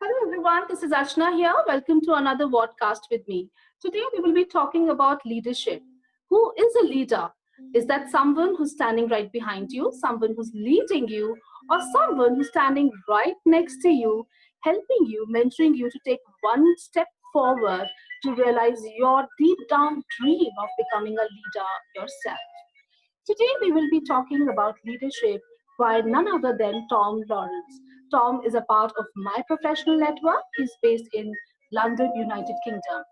Hello everyone, this is Ashna here. Welcome to another podcast with me. Today we will be talking about leadership. Who is a leader? Is that someone who's standing right behind you, someone who's leading you, or someone who's standing right next to you, helping you, mentoring you to take one step forward to realize your deep down dream of becoming a leader yourself? Today, we will be talking about leadership by none other than Tom Lawrence. Tom is a part of my professional network. He's based in London, United Kingdom.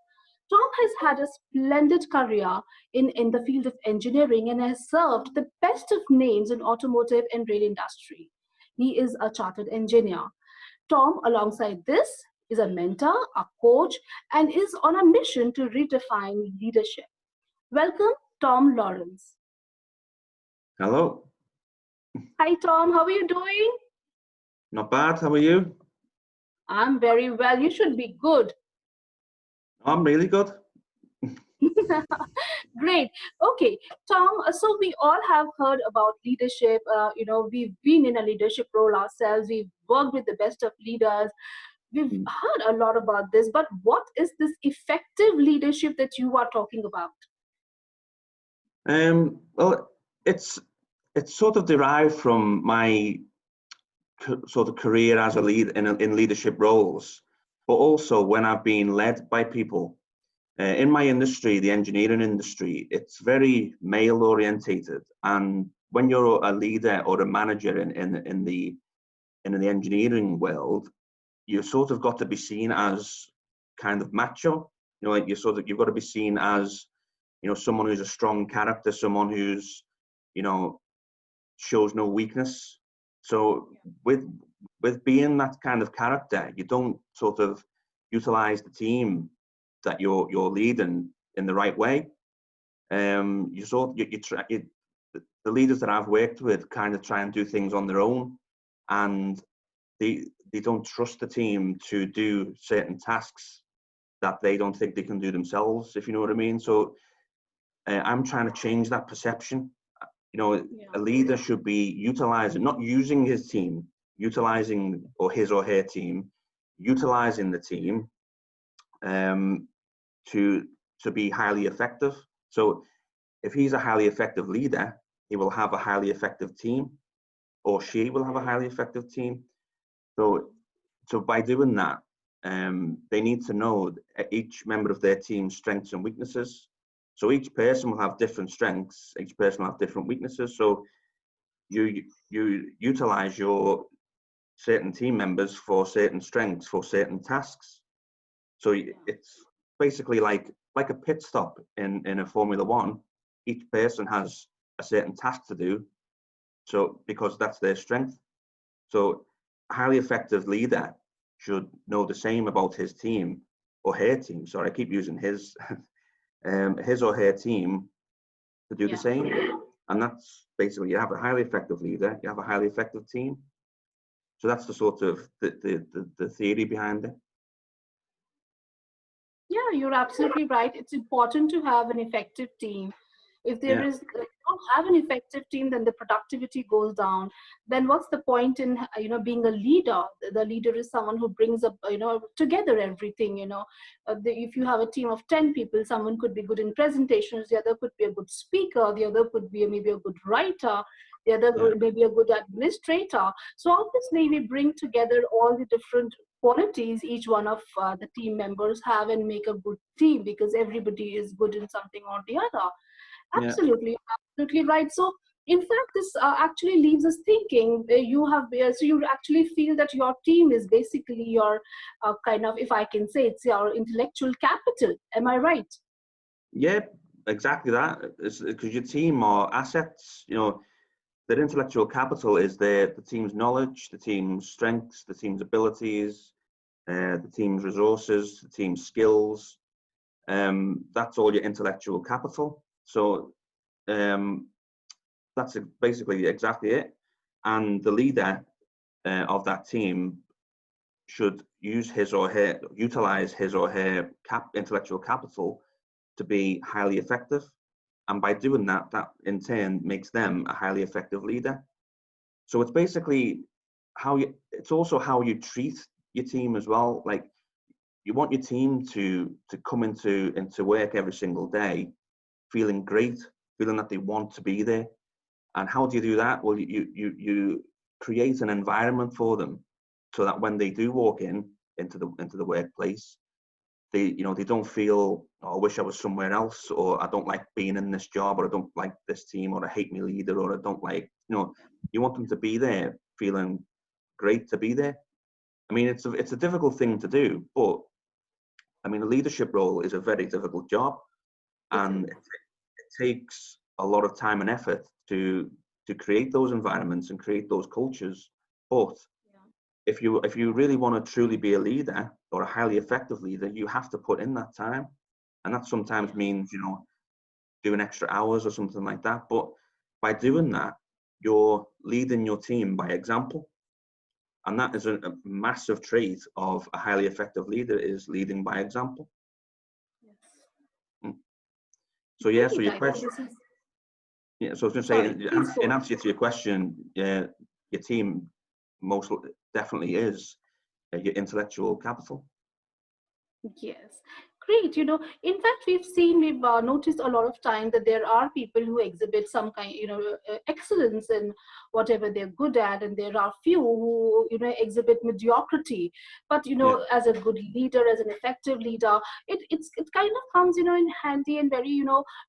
Tom has had a splendid career in the field of engineering and has served the best of names in automotive and rail industry. He is a chartered engineer. Tom, alongside this, is a mentor, a coach, and is on a mission to redefine leadership. Welcome, Tom Lawrence. Hello, Hi, Tom. How are you doing? not bad. How are you? I'm very well. You should be good. I'm really good. Great. Okay, Tom. So we all have heard about leadership. We've been in a leadership role ourselves. We've worked with the best of leaders. We've Mm. heard a lot about this. But what is this effective leadership that you are talking about? Well, it's it's sort of derived from my sort of career as a lead in leadership roles, but also when I've been led by people. In my industry, the engineering industry, it's very male orientated, and when you're a leader or a manager in the engineering world, you sort of got to be seen as kind of macho. Like you've got to be seen as someone who's a strong character, someone who's you know shows no weakness. So with being that kind of character, you don't sort of utilize the team that you're leading in the right way. You sort you try the leaders that I've worked with kind of try and do things on their own, and they don't trust the team to do certain tasks that they don't think they can do themselves, if you know what I mean. So I'm trying to change that perception. A Yeah. leader should be utilizing, not using his team, utilizing or his or her team, utilizing the team um, to to be highly effective. So if he's a highly effective leader, he will have a highly effective team, or she will have a highly effective team. So so by doing that, they need to know each member of their team's strengths and weaknesses. So each person will have different strengths, each person will have different weaknesses. So you utilize your certain team members for certain strengths for certain tasks. So it's basically like a pit stop in a Formula One. Each person has a certain task to do, so because that's their strength. So a highly effective leader should know the same about his team or her team. Sorry, I keep using his or her team to do the Yeah. same. And that's basically, you have a highly effective leader, you have a highly effective team. So that's the sort of the theory behind it. Yeah, you're absolutely right. It's important to have an effective team. If there Yeah, is, if you don't have an effective team, then the productivity goes down. Then what's the point in being a leader? The leader is someone who brings up together everything. If you have a team of 10 people, someone could be good in presentations, the other could be a good speaker, the other could be maybe a good writer, the other yeah, may be a good administrator. So obviously, we bring together all the different qualities each one of the team members have and make a good team because everybody is good in something or the other. yeah. Absolutely, absolutely right. So, in fact, this actually leaves us thinking. So you actually feel that your team is basically your kind of, if I can say, it's your intellectual capital. Am I right? Yeah, exactly that. It's because your team are assets. Their intellectual capital is the team's knowledge, the team's strengths, the team's abilities, the team's resources, the team's skills. That's all your intellectual capital. So um, that's basically exactly it. And the leader of that team should utilize his or her intellectual capital to be highly effective. And by doing that, that in turn makes them a highly effective leader. So it's basically it's also how you treat your team as well. Like, you want your team to come into work every single day feeling great, feeling that they want to be there. And how do you do that? Well, you create an environment for them so that when they do walk into the workplace, they don't feel, oh, I wish I was somewhere else, or I don't like being in this job, or I don't like this team, or I hate my leader, or I don't like, you want them to be there feeling great to be there. I mean, it's a difficult thing to do, but I mean, a leadership role is a very difficult job, and it takes a lot of time and effort to create those environments and create those cultures. But if you really want to truly be a leader or a highly effective leader, you have to put in that time, and that sometimes means doing extra hours or something like that. But by doing that, you're leading your team by example, and that is a massive trait of a highly effective leader, is leading by example. So yeah, so your question. Yeah, so I was going to say, in answer to your question, your team most definitely is your intellectual capital. Yes, great. In fact, we've noticed a lot of time that there are people who exhibit some kind, excellence in whatever they're good at, and there are few who, exhibit mediocrity. But, as a good leader, as an effective leader, it kind of comes, in handy and very,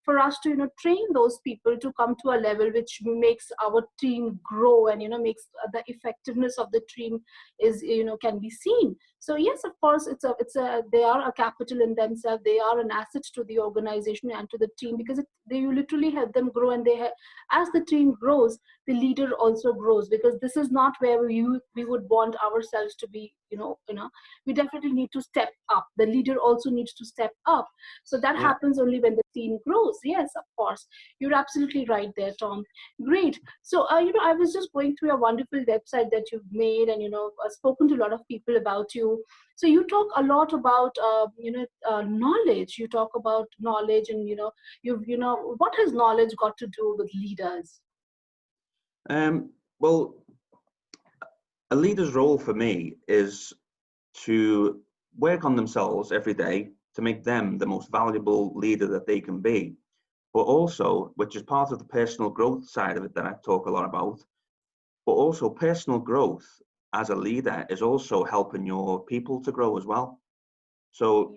for us to, train those people to come to a level which makes our team grow, and, makes the effectiveness of the team is, can be seen. So yes, of course, they are a capital in themselves. They are an asset to the organization and to the team, because they literally help them grow, and as the team grows, the leader also grows, because this is not where we would want ourselves to be. We definitely need to step up. The leader also needs to step up. So that happens only when the team grows. Yes, of course, you're absolutely right there, Tom. Great. So I was just going through a wonderful website that you've made, and spoken to a lot of people about you. So you talk a lot about knowledge. You talk about knowledge, and what has knowledge got to do with leaders? Well, a leader's role for me is to work on themselves every day to make them the most valuable leader that they can be. But also, which is part of the personal growth side of it that I talk a lot about, but also personal growth as a leader is also helping your people to grow as well. So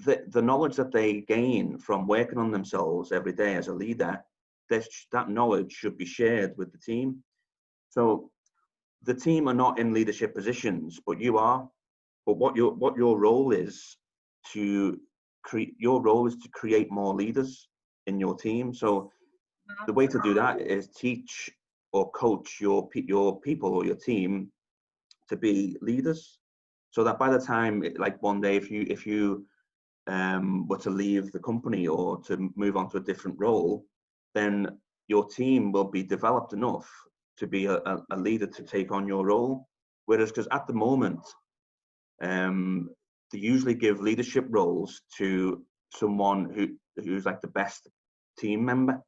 the knowledge that they gain from working on themselves every day as a leader, that knowledge should be shared with the team. So the team are not in leadership positions, but you are. But what your role is to create more leaders in your team. So the way to do that is teach or coach your people or your team to be leaders, so that by the time, like one day, if you were to leave the company or to move on to a different role, then your team will be developed enough to be a leader to take on your role. Whereas, because at the moment, they usually give leadership roles to someone who's like the best team member,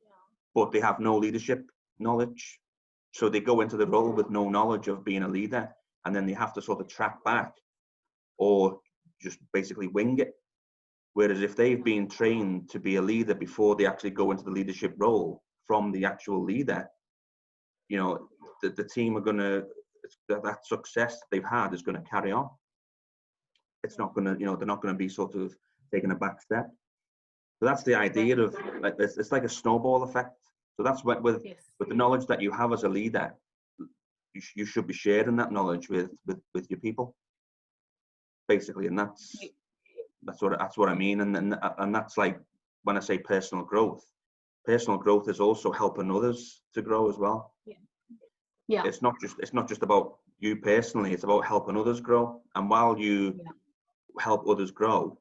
but they have no leadership knowledge. So they go into the role with no knowledge of being a leader, and then they have to sort of track back or just basically wing it. Whereas if they've been trained to be a leader before they actually go into the leadership role from the actual leader, the team are going to, that success they've had is going to carry on. It's not going to, they're not going to be sort of taking a back step. So that's the idea of, like, it's like a snowball effect. So that's what, with the knowledge that you have as a leader, you should be sharing that knowledge with your people, basically. And that's what I mean. And that's like, when I say personal growth is also helping others to grow as well. Yeah. It's not just about you personally, it's about helping others grow. And while you help others grow,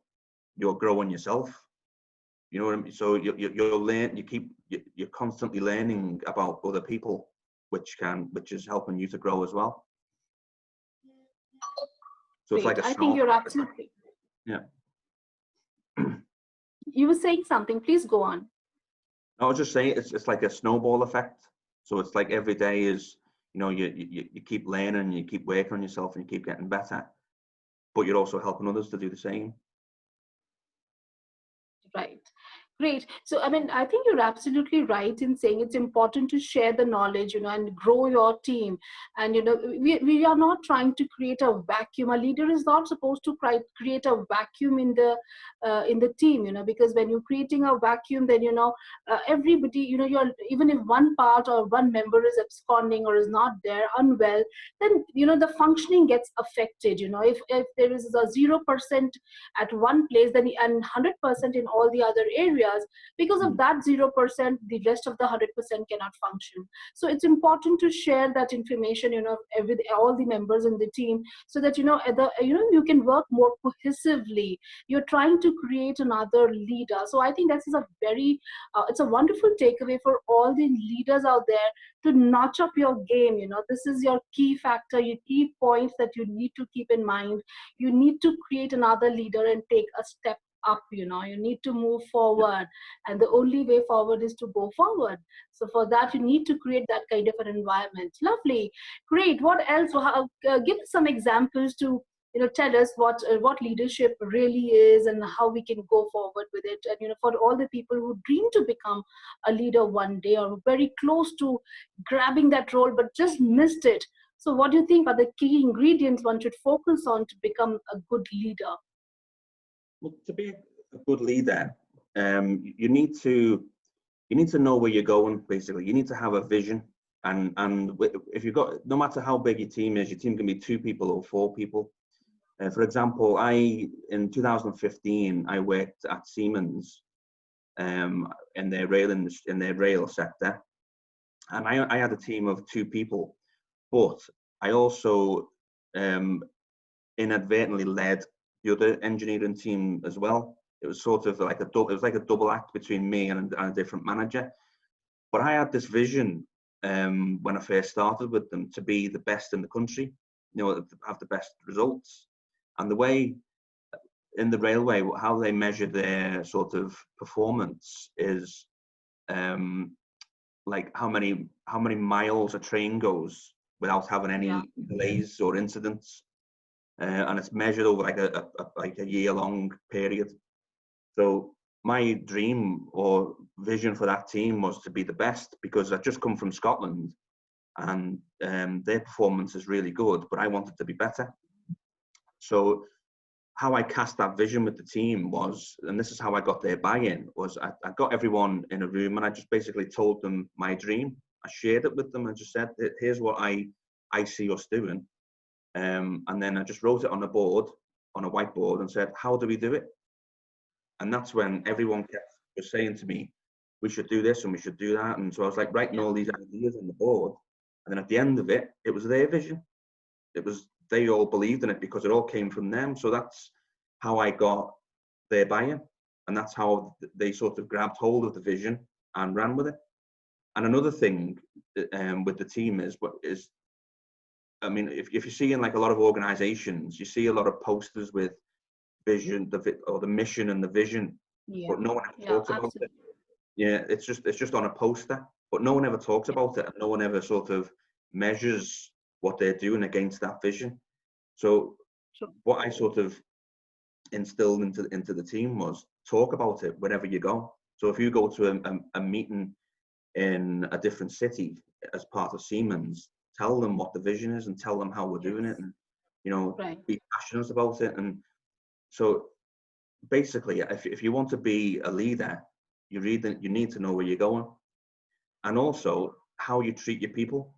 you're growing yourself. You know what I mean? So you're constantly learning about other people, which is helping you to grow as well. So it's like I think you're absolutely. Yeah. You were saying something. Please go on. I was just saying, it's like a snowball effect. So it's like every day is, you keep learning, you keep working on yourself, and you keep getting better, but you're also helping others to do the same. Right. Great. So, I mean, I think you're absolutely right in saying it's important to share the knowledge, and grow your team. And, we are not trying to create a vacuum. A leader is not supposed to create a vacuum in the team, because when you're creating a vacuum, then, everybody, you're, even if one part or one member is absconding or is not there, unwell, then, the functioning gets affected. If there is a 0% at one place, then and 100% in all the other areas, because of that 0%, the rest of the 100% cannot function. So it's important to share that information, with all the members in the team, so that you can work more cohesively. You're trying to create another leader. So I think this is a very it's a wonderful takeaway for all the leaders out there, to notch up your game. This is your key factor, your key points that you need to keep in mind. You need to create another leader and take a step up. You need to move forward, and the only way forward is to go forward. So for that, you need to create that kind of an environment. Lovely. Great. What else? Give us some examples to tell us what leadership really is, and how we can go forward with it. And for all the people who dream to become a leader one day, or very close to grabbing that role but just missed it, so what do you think are the key ingredients one should focus on to become a good leader? Well, to be a good leader, you need to know where you're going. Basically, you need to have a vision, and if you've got, no matter how big your team is, your team can be 2 people or 4 people. For example, in 2015 I worked at Siemens, in their rail sector, and I had a team of 2 people, but I also inadvertently led the other engineering team as well. It was sort of like a double act between me and a different manager. But I had this vision, when I first started with them, to be the best in the country, to have the best results. And the way in the railway, how they measure their sort of performance is, like how many miles a train goes without having Yeah. any delays or incidents. And it's measured over like a year-long period. So my dream or vision for that team was to be the best, because I'd just come from Scotland, and their performance is really good, but I wanted to be better. So how I cast that vision with the team was, and this is how I got their buy-in, was I got everyone in a room and I just basically told them my dream. I shared it with them and just said, here's what I see us doing. And then I just wrote it on a whiteboard, and said, how do we do it? And that's when everyone was saying to me, we should do this and we should do that. And so I was like writing all these ideas on the board. And then at the end of it, it was their vision. They all believed in it because it all came from them. So that's how I got their buy-in. And that's how they sort of grabbed hold of the vision and ran with it. And another thing with the team is, I mean, if you see in like a lot of organizations, you see a lot of posters with vision, or the mission and the vision, but no one ever talks about it. Yeah, it's just on a poster, but no one ever talks about it, and no one ever sort of measures what they're doing against that vision. So what I sort of instilled into the team was, talk about it wherever you go. So if you go to a meeting in a different city as part of Siemens, tell them what the vision is and tell them how we're doing it, and be passionate about it. And so basically, if you want to be a leader, you need to know where you're going, and also how you treat your people.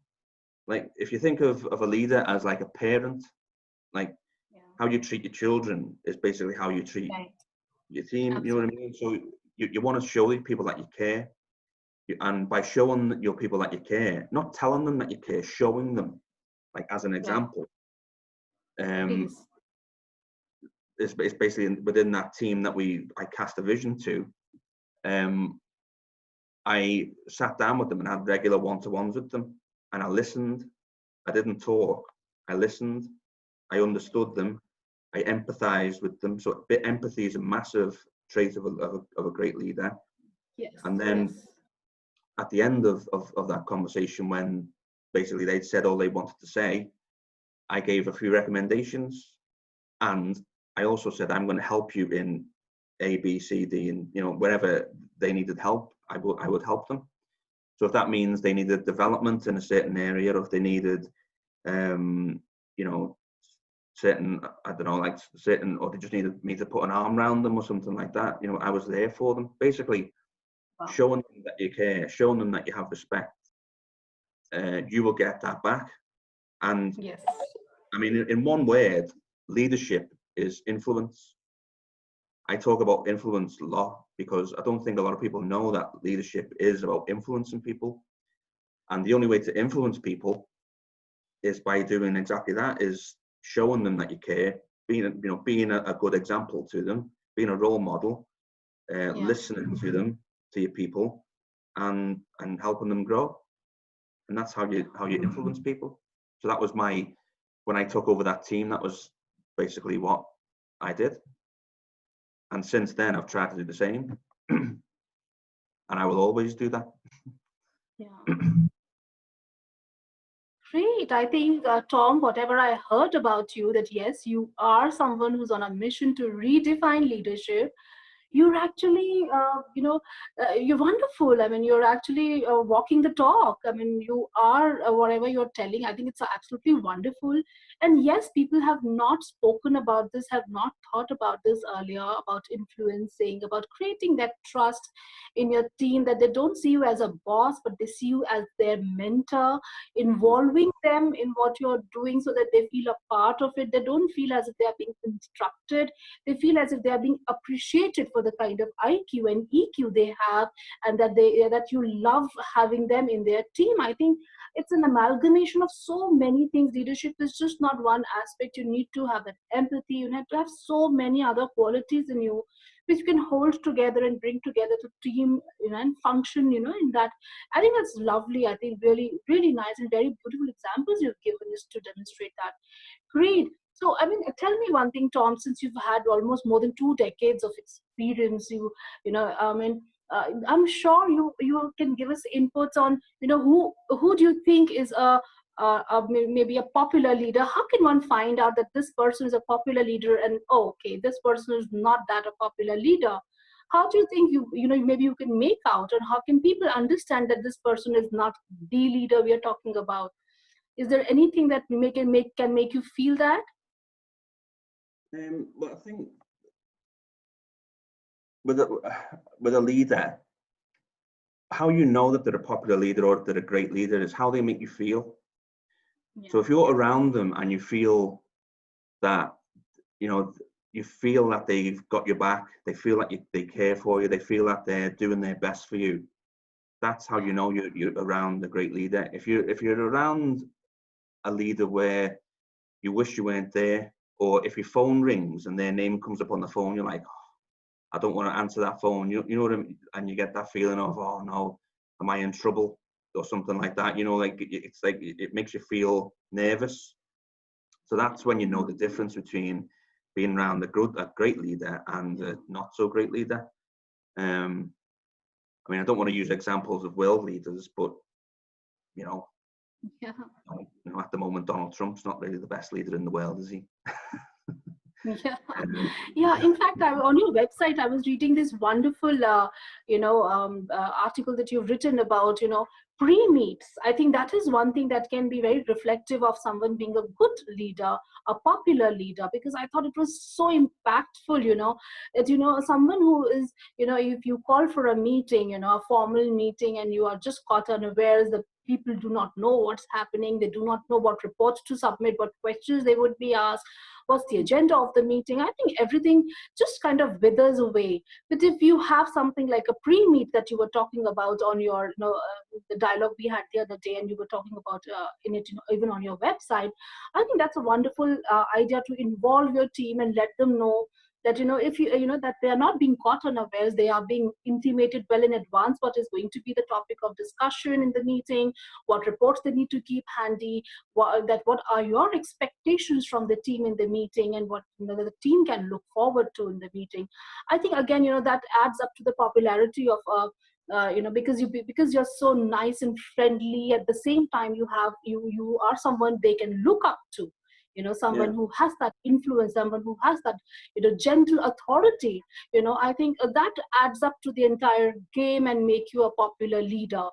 Like if you think of a leader as like a parent, like how you treat your children is basically how you treat your team. You know what I mean? So you want to show people that you care. And by showing your people that you care, not telling them that you care, showing them, like as an example, it's basically within that team that I cast a vision to. I sat down with them and had regular one-to-ones with them, and I listened. I didn't talk. I listened. I understood them. I empathized with them. So empathy is a massive trait of a great leader. Yes. And then at the end of that conversation, when basically they'd said all they wanted to say. I gave a few recommendations, and I also said, I'm going to help you in A, B, C, D, and wherever they needed help, I would help them. So if that means they needed development in a certain area, or if they needed, certain, I don't know, like certain, or they just needed me to put an arm around them or something like that, I was there for them. Basically, Wow. showing them that you care, showing them that you have respect, you will get that back. And Yes. I mean, in one word, leadership is influence. I talk about influence a lot because I don't think a lot of people know that leadership is about influencing people. And the only way to influence people is by doing exactly that, is showing them that you care, being a good example to them, being a role model, listening to them, to your people, and helping them grow. And that's how you influence people. So that was when I took over that team, that was basically what I did. And since then, I've tried to do the same. And I will always do that. Yeah. Great. I think, Tom, whatever I heard about you, that yes, you are someone who's on a mission to redefine leadership. You're actually, you're wonderful. I mean, you're actually walking the talk. I mean, you are whatever you're telling. I think it's absolutely wonderful. And yes, people have not spoken about this, have not thought about this earlier, about influencing, about creating that trust in your team, that they don't see you as a boss, but they see you as their mentor, involving them in what you're doing so that they feel a part of it. They don't feel as if they are being instructed. They feel as if they are being appreciated for the kind of IQ and EQ they have, and that you love having them in their team. I think it's an amalgamation of so many things. Leadership is just not one aspect. You need to have that empathy. You have to have so many other qualities in you which you can hold together and bring together to team, and function, in that. I think that's lovely. I think really, really nice and very beautiful examples you've given us to demonstrate that. Great. So, I mean, tell me one thing, Tom, since you've had almost more than 2 decades of experience, I mean, I'm sure you can give us inputs on, who do you think is maybe a popular leader? How can one find out that this person is a popular leader, and okay, this person is not that a popular leader? How do you think maybe you can make out, and how can people understand that this person is not the leader we are talking about? Is there anything that can make you feel that? Well, I think with a leader, how you know that they're a popular leader or they're a great leader is how they make you feel. Yeah. So if you're around them and you feel that, you feel that they've got your back, they feel like they care for you, they feel that they're doing their best for you, that's how you know you're around a great leader. If you're around a leader where you wish you weren't there, or if your phone rings and their name comes up on the phone, you're like, I don't want to answer that phone. You know what I mean? And you get that feeling of, oh no, am I in trouble or something like that? Like it's like it makes you feel nervous. So that's when you know the difference between being around a great leader and a not so great leader. I mean, I don't want to use examples of world leaders, but Yeah. at the moment, Donald Trump's not really the best leader in the world, is he? Yeah, yeah. In fact, on your website, I was reading this wonderful, article that you've written about, pre-meets. I think that is one thing that can be very reflective of someone being a good leader, a popular leader, because I thought it was so impactful, that, someone who is, if you call for a meeting, a formal meeting, and you are just caught unawares, the people do not know what's happening. They do not know what reports to submit, what questions they would be asked, what's the agenda of the meeting. I think everything just kind of withers away. But if you have something like a pre-meet that you were talking about on your, the dialogue we had the other day, and you were talking about in it, even on your website, I think that's a wonderful idea to involve your team and let them know that, if that they are not being caught unawares, they are being intimated well in advance what is going to be the topic of discussion in the meeting, what reports they need to keep handy, what are your expectations from the team in the meeting, and what the team can look forward to in the meeting. I think again, that adds up to the popularity of because you're so nice and friendly. At the same time, you are someone they can look up to, Yeah, someone who has that influence, someone who has that gentle authority. I think that adds up to the entire game and make you a popular leader.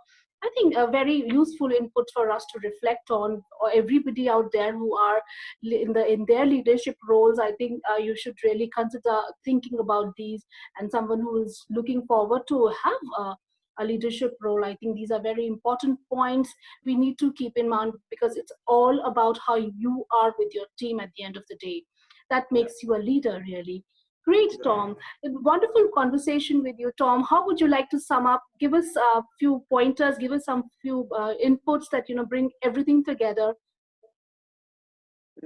I think a very useful input for us to reflect on, or everybody out there who are in their leadership roles. I think you should really consider thinking about these, and someone who is looking forward to have a leadership role. I think these are very important points we need to keep in mind, because it's all about how you are with your team at the end of the day. That yeah, makes you a leader, really. Great, exactly. Tom. A wonderful conversation with you, Tom. How would you like to sum up? Give us a few pointers, give us some few inputs that bring everything together.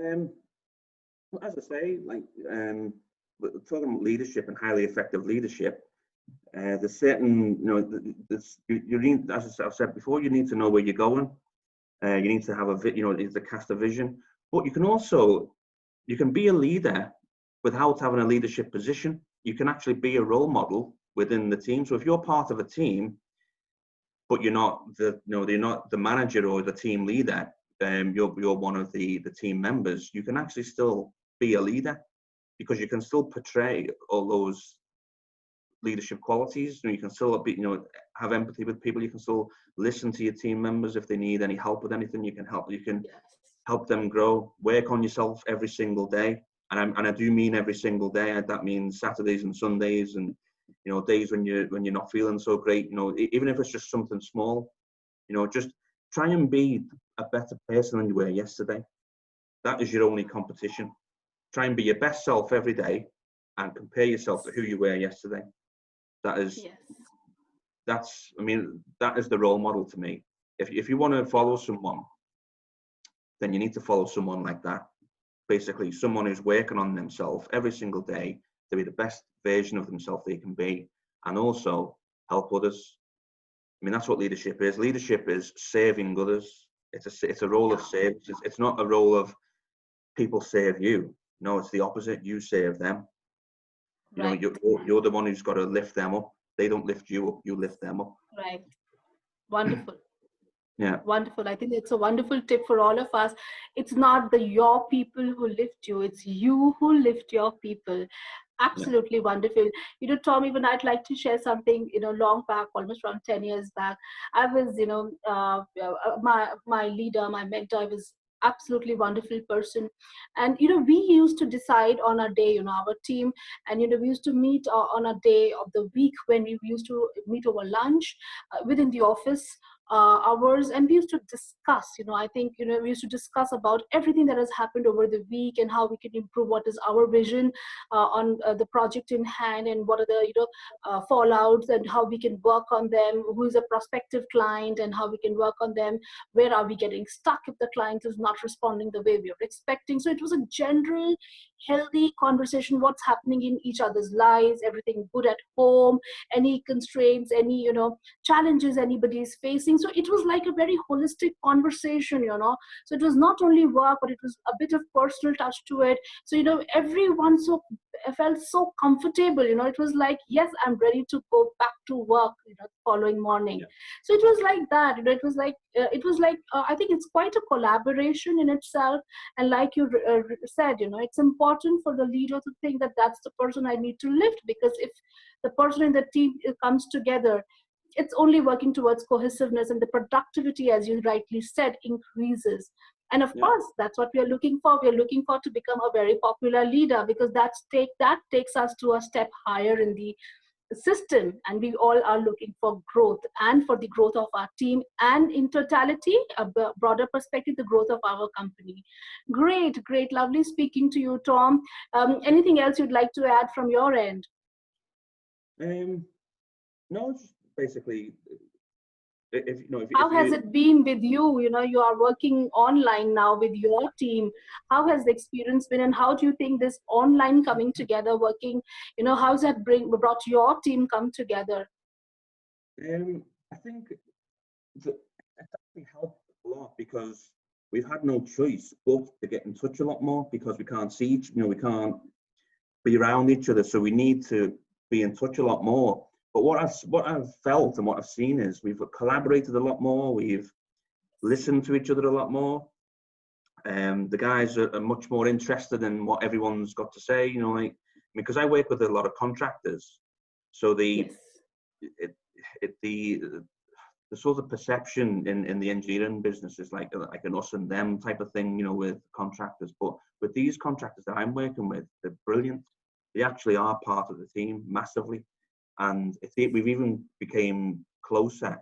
Um, well, as I say, like talking about leadership and highly effective leadership, there's certain, you need, as I've said before, you need to know where you're going. You need to have you need to cast a vision. But you can also, you can be a leader without having a leadership position. You can actually be a role model within the team. So if you're part of a team, but you're not you're not the manager or the team leader, you're one of the team members, you can actually still be a leader, because you can still portray all those leadership qualities, and you can still be, have empathy with people. You can still listen to your team members. If they need any help with anything, you can help. You can Yes. help them grow. Work on yourself every single day, and I do mean every single day. That means Saturdays and Sundays, and days when you're not feeling so great. Even if it's just something small, just try and be a better person than you were yesterday. That is your only competition. Try and be your best self every day, and compare yourself to who you were yesterday. That is Yes. I mean, that is the role model to me. If you want to follow someone, then you need to follow someone like that. Basically, someone who's working on themselves every single day to be the best version of themselves they can be, and also help others. I mean, that's what leadership is. Leadership is serving others. It's a role of Yeah. service. It's not a role of people serve you. No, it's the opposite. You serve them. Right. You're the one who's got to lift them up. They don't lift you up. You lift them up. Right. Wonderful. Yeah, Wonderful. I think it's a wonderful tip for all of us. It's not your people who lift you, it's you who lift your people. yeah, Absolutely wonderful. Tom, even I'd like to share something, long back, almost around 10 years back. I was, my leader, my mentor, I was absolutely wonderful person. And, we used to decide on a day, our team, and, we used to meet on a day of the week when we used to meet over lunch within the office hours, and we used to discuss, I think, we used to discuss about everything that has happened over the week, and how we can improve, what is our vision on the project in hand, and what are the fallouts, and how we can work on them, who is a prospective client, and how we can work on them, where are we getting stuck if the client is not responding the way we are expecting. So it was a general healthy conversation, what's happening in each other's lives, everything good at home, any constraints, any challenges anybody is facing. So it was like a very holistic conversation. So it was not only work, but it was a bit of personal touch to it. So everyone felt so comfortable. It was like, yes, I'm ready to go back to work, following morning. yeah, So it was like that. It was like I think it's quite a collaboration in itself. And like you said, it's important for the leader to think that that's the person I need to lift, because if the person in the team comes together, it's only working towards cohesiveness, and the productivity, as you rightly said, increases. And of yeah, course, that's what we are looking for. We are looking for to become a very popular leader, because that takes us to a step higher in the system, and we all are looking for growth, and for the growth of our team, and in totality, a broader perspective, the growth of our company. Great, great, lovely speaking to you, Tom. Anything else you'd like to add from your end? Um, no, it's just basically, if How if has you, it been with you? You are working online now with your team. How has the experience been, and how do you think this online coming together, working, how's that brought your team come together? I think that it's actually helped a lot, because we've had no choice but to get in touch a lot more, because we can't see we can't be around each other, so we need to be in touch a lot more. But what I've felt and what I've seen is we've collaborated a lot more. We've listened to each other a lot more. The guys are much more interested in what everyone's got to say. You know, like because I work with a lot of contractors, so Yes. the sort of perception in the engineering business is like an us and them type of thing, you know, with contractors. But with these contractors that I'm working with, they're brilliant. They actually are part of the team massively, and we've even became closer,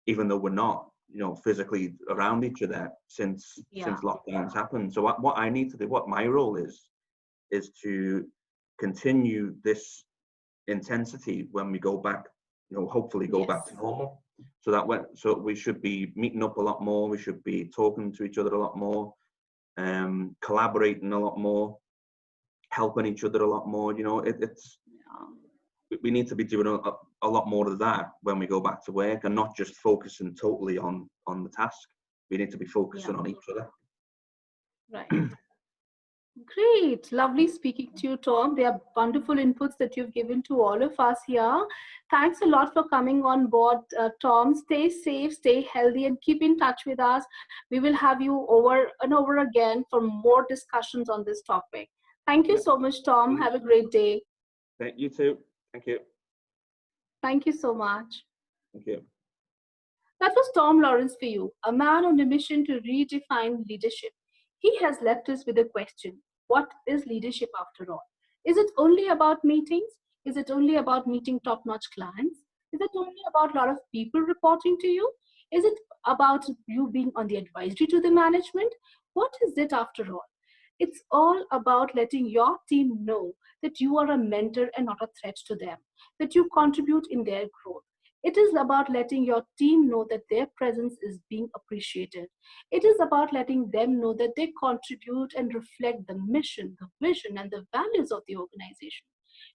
even though we're not, you know, physically around each other since Yeah. lockdowns happened. So what I need to do, what my role is to continue this intensity when we go back, you know, hopefully go back to normal. So we should be meeting up a lot more. We should be talking to each other a lot more, collaborating a lot more, helping each other a lot more. You know, we need to be doing a lot more of that when we go back to work, and not just focusing totally on the task. We need to be focusing on each other. Right. Great. Lovely speaking to you, Tom. They are wonderful inputs that you've given to all of us here. Thanks a lot for coming on board, Tom. Stay safe, stay healthy, and keep in touch with us. We will have you over and over again for more discussions on this topic. Thank you so much, Tom. Have a great day. Thank you too. Thank you. Thank you so much. Thank you. That was Tom Lawrence for you, a man on a mission to redefine leadership. He has left us with a question: what is leadership after all? Is it only about meetings? Is it only about meeting top notch clients? Is it only about a lot of people reporting to you? Is it about you being on the advisory to the management? What is it after all? It's all about letting your team know that you are a mentor and not a threat to them, that you contribute in their growth. It is about letting your team know that their presence is being appreciated. It is about letting them know that they contribute and reflect the mission, the vision, and the values of the organization.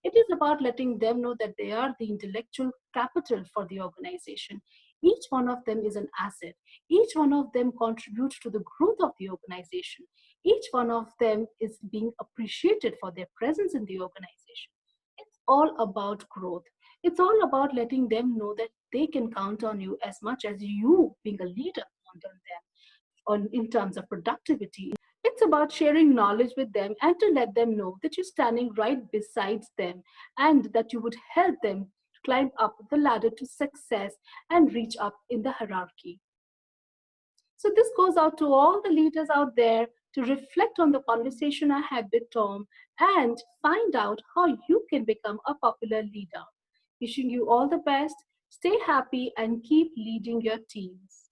It is about letting them know that they are the intellectual capital for the organization. Each one of them is an asset. Each one of them contributes to the growth of the organization. Each one of them is being appreciated for their presence in the organization. It's all about growth. It's all about letting them know that they can count on you as much as you, being a leader, count on them in terms of productivity. It's about sharing knowledge with them and to let them know that you're standing right beside them and that you would help them climb up the ladder to success and reach up in the hierarchy. So this goes out to all the leaders out there to reflect on the conversation I had with Tom and find out how you can become a popular leader. Wishing you all the best, stay happy, and keep leading your teams.